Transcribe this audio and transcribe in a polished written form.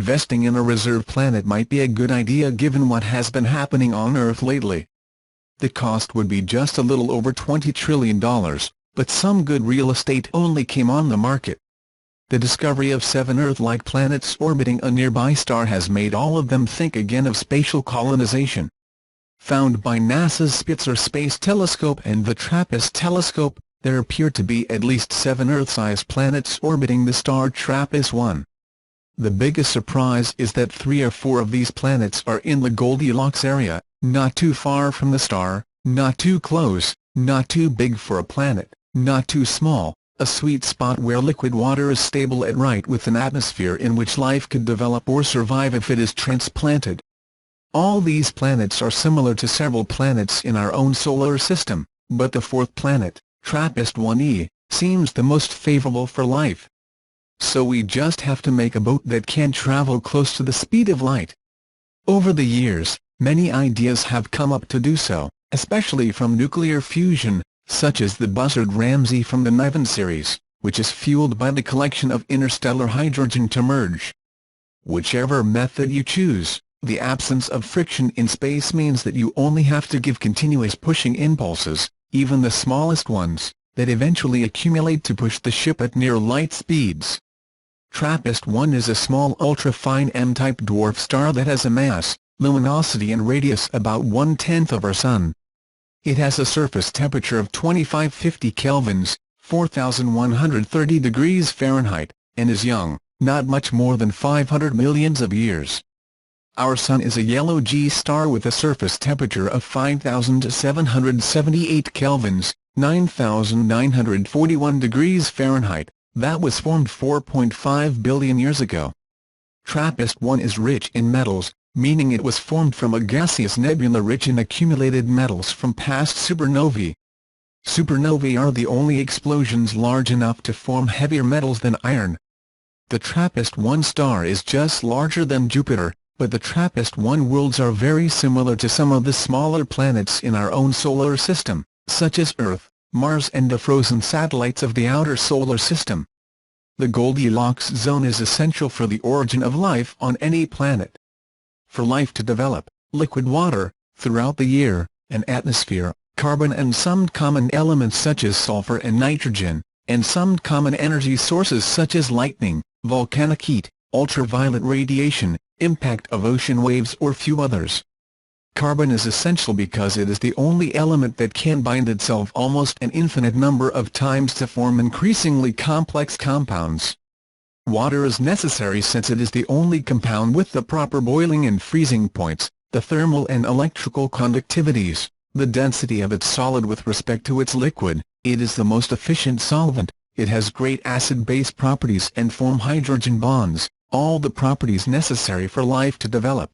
investing in a reserve planet might be a good idea given what has been happening on Earth lately. The cost would be just a little over $20 trillion, but some good real estate only came on the market. The discovery of 7 Earth-like planets orbiting a nearby star has made all of them think again of spatial colonization. Found by NASA's Spitzer space telescope and the TRAPPIST telescope, there appear to be at least 7 Earth-sized planets orbiting the star TRAPPIST-1. The biggest surprise is that 3 or 4 of these planets are in the Goldilocks area, not too far from the star, not too close, not too big for a planet, not too small, a sweet spot where liquid water is stable and right with an atmosphere in which life could develop or survive if it is transplanted. All these planets are similar to several planets in our own solar system, but the 4th planet, TRAPPIST-1e, seems the most favorable for life. So we just have to make a boat that can travel close to the speed of light. Over the years, many ideas have come up to do so, especially from nuclear fusion, such as the Buzzard-Ramsay from the Niven series, which is fueled by the collection of interstellar hydrogen to merge. Whichever method you choose, the absence of friction in space means that you only have to give continuous pushing impulses, even the smallest ones, that eventually accumulate to push the ship at near light speeds. TRAPPIST-1 is a small ultra-fine M-type dwarf star that has a mass, luminosity and radius about 1/10 of our Sun. It has a surface temperature of 2550 kelvins, 4130 degrees Fahrenheit, and is young, not much more than 500 millions of years. Our Sun is a yellow G-star with a surface temperature of 5778 kelvins, 9941 degrees Fahrenheit, that was formed 4.5 billion years ago. TRAPPIST-1 is rich in metals, meaning it was formed from a gaseous nebula rich in accumulated metals from past supernovae. Supernovae are the only explosions large enough to form heavier metals than iron. The TRAPPIST-1 star is just larger than Jupiter, but the TRAPPIST-1 worlds are very similar to some of the smaller planets in our own solar system, such as Earth, Mars and the frozen satellites of the outer solar system. The Goldilocks zone is essential for the origin of life on any planet. For life to develop, liquid water, throughout the year, an atmosphere, carbon and some common elements such as sulfur and nitrogen, and some common energy sources such as lightning, volcanic heat, ultraviolet radiation, impact of ocean waves or few others. Carbon is essential because it is the only element that can bind itself almost an infinite number of times to form increasingly complex compounds. Water is necessary since it is the only compound with the proper boiling and freezing points, the thermal and electrical conductivities, the density of its solid with respect to its liquid, it is the most efficient solvent, it has great acid-base properties and form hydrogen bonds, all the properties necessary for life to develop.